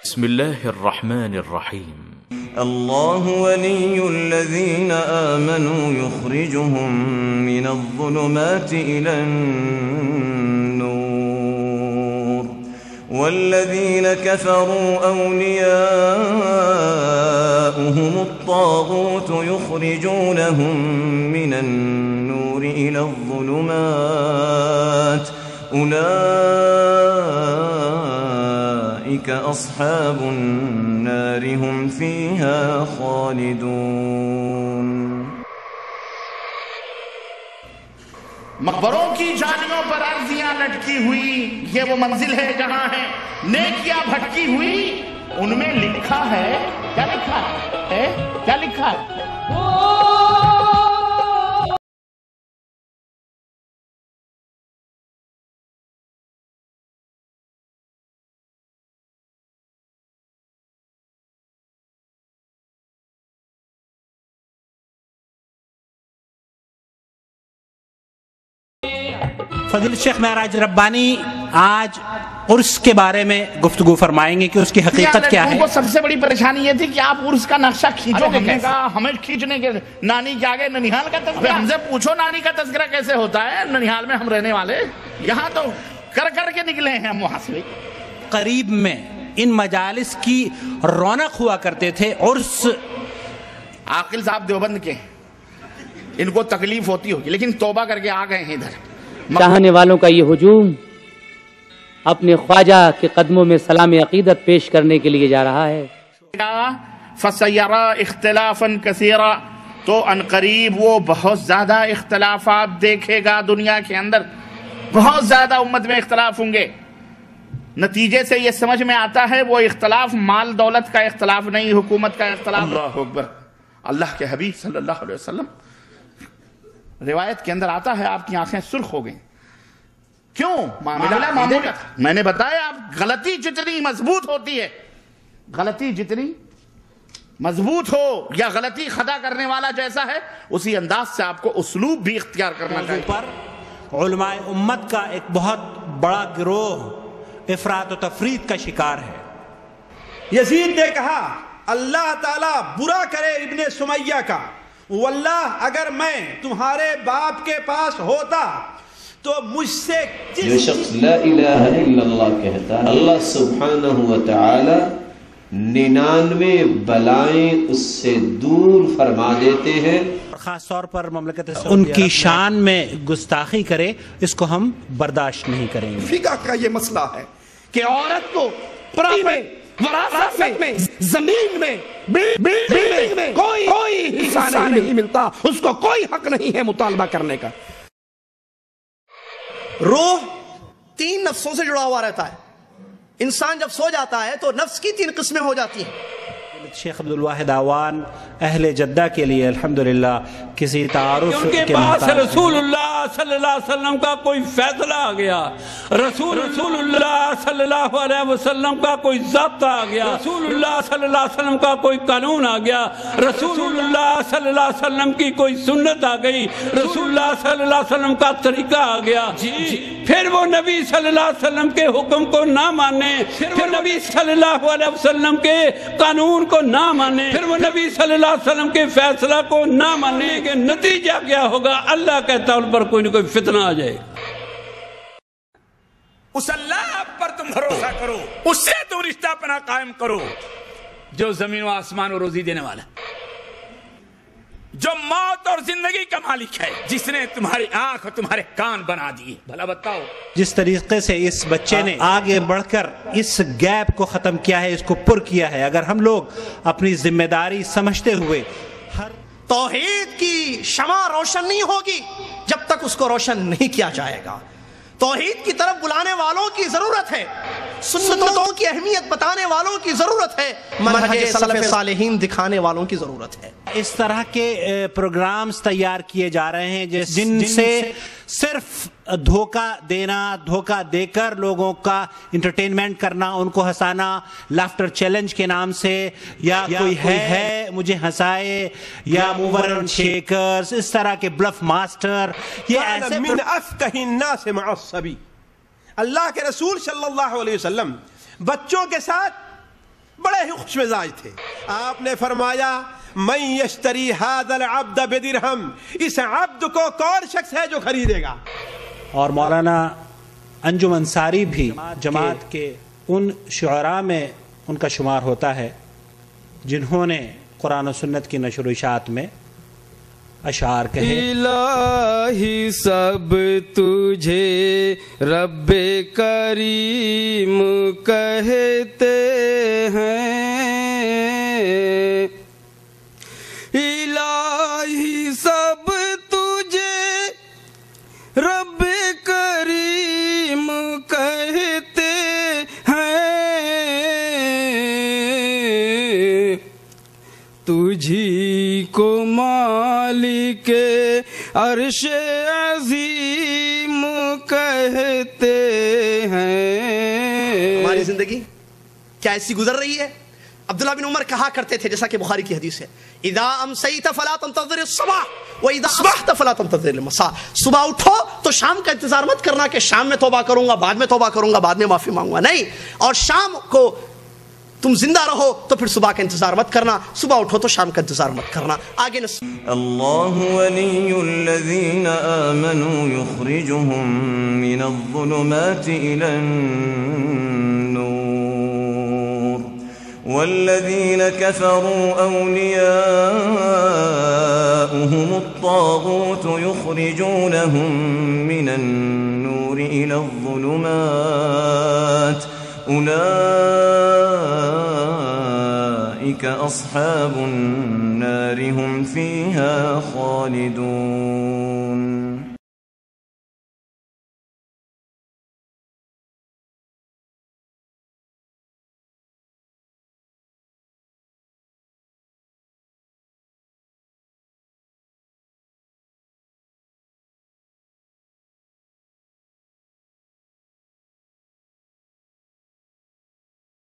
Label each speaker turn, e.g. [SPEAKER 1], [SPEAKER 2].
[SPEAKER 1] بسم الله الرحمن الرحيم.
[SPEAKER 2] الله ولي الذين آمنوا يخرجهم من الظلمات إلى النور والذين كفروا أولياؤهم الطاغوت يخرجونهم من النور إلى الظلمات أولئك أصحاب النار هم فيها خالدون.
[SPEAKER 3] مقبروں کی جالیوں پر عرضیاں لٹکی ہوئی، یہ وہ منزل ہے جہاں ہے نیکیاں بھٹکی ہوئی. ان میں لکھا ہے، کیا لکھا ہے؟ کیا لکھا ہے؟
[SPEAKER 4] فضیلت شیخ معراج ربانی آج عرس کے بارے میں گفتگو فرمائیں گے کہ اس کی حقیقت کیا ہے.
[SPEAKER 3] سب سے بڑی پریشانی یہ تھی کہ آپ عرس کا نقشہ کھینچو گے کیسے؟ ہمیں کھینچنے کے نانی کے آگے ننیحال کا تذکرہ، ہم سے پوچھو نانی کا تذکرہ کیسے ہوتا ہے؟ ننیحال میں ہم رہنے والے یہاں تو کر کے نکلے ہیں ہم وہاں سے.
[SPEAKER 4] قریب میں ان مجالس کی رونق ہوا کرتے تھے. عرس
[SPEAKER 3] عاقل صاحب دیوبند کے، ان کو تکلیف ہوتی ہوگی لیکن توبہ کر کے آ گئے ہیں ادھر.
[SPEAKER 5] چاہنے والوں کا یہ ہجوم اپنے خواجہ کے قدموں میں سلام عقیدت پیش کرنے کے لیے جا رہا ہے.
[SPEAKER 3] فَسَيَرَا اخْتِلَافًا كَثِيرًا، تو انقریب وہ بہت زیادہ اختلافات دیکھے گا. دنیا کے اندر بہت زیادہ امت میں اختلاف ہوں گے. نتیجے سے یہ سمجھ میں آتا ہے وہ اختلاف مال دولت کا اختلاف نہیں، حکومت کا اختلاف. اللہ اکبر. اللہ کے حبیب صلی اللہ علیہ وسلم روایت کے اندر آتا ہے آپ کی آنکھیں سرخ ہو گئیں. کیوں؟ معاملہ معمولی تھا. میں نے بتایا آپ غلطی جتنی مضبوط ہوتی ہے، غلطی جتنی مضبوط ہو یا غلطی خطا کرنے والا جیسا ہے، اسی انداز سے آپ کو اسلوب بھی اختیار کرنا چاہیے.
[SPEAKER 4] پر علماء امت کا ایک بہت بڑا گروہ افراط و تفریط کا شکار ہے.
[SPEAKER 6] یزید نے کہا اللہ تعالیٰ برا کرے ابن سمیہ کا، واللہ اگر میں تمہارے باپ کے پاس ہوتا تو مجھ سے
[SPEAKER 7] جو شخص لا الہ الا اللہ کہتا ہے، اللہ سبحانہ وتعالی 99 بلائیں اس سے دور فرما دیتے ہیں.
[SPEAKER 4] خاص طور پر مملکت ان کی شان میں گستاخی کرے، اس کو ہم برداشت نہیں کریں گے.
[SPEAKER 6] فقہ کا یہ مسئلہ ہے کہ عورت کو پرائی میں، وراثت میں، زمین میں، بلڈنگ میں کوئی حصہ نہیں ملتا. اس کو کوئی حق نہیں ہے مطالبہ کرنے کا.
[SPEAKER 8] روح 3 نفسوں سے جڑا ہوا رہتا ہے. انسان جب سو جاتا ہے تو نفس کی 3 قسمیں ہو جاتی ہیں.
[SPEAKER 4] شیخ عبدالواحد آوان اہل جدہ کے لیے الحمدللہ کسی تعارف
[SPEAKER 9] ان کے پاس رسول اللہ صلی اللہ علیہ وسلم کا کوئی فیصلہ آ گیا، رسول اللہ صلی اللہ علیہ وسلم کا کوئی ضابطہ آ گیا، رسول اللہ صلی اللہ علیہ وسلم کا کوئی قانون آ گیا، رسول اللہ صلی اللہ علیہ وسلم کی کوئی سنت آ گئی، رسول اللہ صلی اللہ علیہ وسلم کا طریقہ آ گیا. پھر وہ نبی صلی اللہ علیہ وسلم کے حکم کو نہ مانے، پھر نبی صلی اللہ علیہ وسلم کے قانون کو نہ مانے، پھر وہ نبی صلی اللہ علیہ وسلم کے فیصلہ کو نہ ماننے کے نتیجہ کیا ہوگا؟ اللہ کہتا ان پر کوئی نہ کوئی فتنہ آ جائے. اس اللہ پر تم بھروسہ کرو، اس سے تم رشتہ پناہ قائم کرو جو زمین و آسمان و روزی دینے والا، جو موت اور زندگی کا مالک ہے، جس نے تمہاری آنکھ اور تمہارے کان بنا دیے. بھلا بتاؤ
[SPEAKER 4] جس طریقے سے اس بچے نے آگے بڑھ کر اس گیپ کو ختم کیا ہے، اس کو پر کیا ہے. اگر ہم لوگ اپنی ذمہ داری سمجھتے ہوئے
[SPEAKER 8] توحید کی شمع روشن نہیں ہوگی جب تک اس کو روشن نہیں کیا جائے گا. توحید کی طرف بلانے والوں کی ضرورت ہے، سنتوں کی اہمیت بتانے والوں کی ضرورت ہے، منہج سلف صالحین دکھانے والوں کی ضرورت ہے.
[SPEAKER 4] اس طرح کے پروگرامز تیار کیے جا رہے ہیں جن سے صرف دھوکہ دینا، دھوکہ دے کر لوگوں کا انٹرٹینمنٹ کرنا، ان کو ہنسانا، لافٹر چیلنج کے نام سے، یا کوئی ہے مجھے ہنسائے، یا موور اینڈ شیکرز، اس طرح کے بلف ماسٹر. یہ ایسے
[SPEAKER 6] من افقہ الناس مع الصبی. اللہ کے رسول صلی اللہ علیہ وسلم بچوں کے ساتھ
[SPEAKER 10] بڑے ہی خوش مزاج تھے. آپ نے فرمایا من یشتری ھذا العبد بدرہم، اس عبد کو کون شخص ہے جو خریدے گا.
[SPEAKER 4] اور مولانا انجم انصاری بھی جماعت کے ان شعراء میں ان کا شمار ہوتا ہے جنہوں نے قرآن و سنت کی نشر و اشاعت میں اشعار کہے.
[SPEAKER 11] الہی سب تجھے رب کریم کہتے ہیں، الہی سب تجھے رب کریم کہتے ہیں، تجھی کو مالک عرش عظیم کہتے ہیں.
[SPEAKER 8] ہماری زندگی کیا ایسی گزر رہی ہے؟ عبداللہ بن عمر کہا کرتے تھے، جیسا کہ بخاری کی حدیث ہے، اذا امسیت فلا تنتظر الصبح واذا اصبحت فلا تنتظر المساء. صبح اٹھو تو شام کا انتظار مت کرنا کہ شام میں توبہ کروں گا، بعد میں توبہ کروں گا، بعد میں معافی مانگوں گا. نہیں، اور شام کو تم زندہ رہو تو پھر صبح کا انتظار مت کرنا، صبح اٹھو تو شام کا انتظار مت کرنا. آگے
[SPEAKER 2] اللہ ولی الذین آمنوا یخرجهم من الظلمات الى النور والذین كفروا اولیاؤهم الطاغوت یخرجونهم من النور الى الظلمات أولئك أصحاب النار هم فيها خالدون.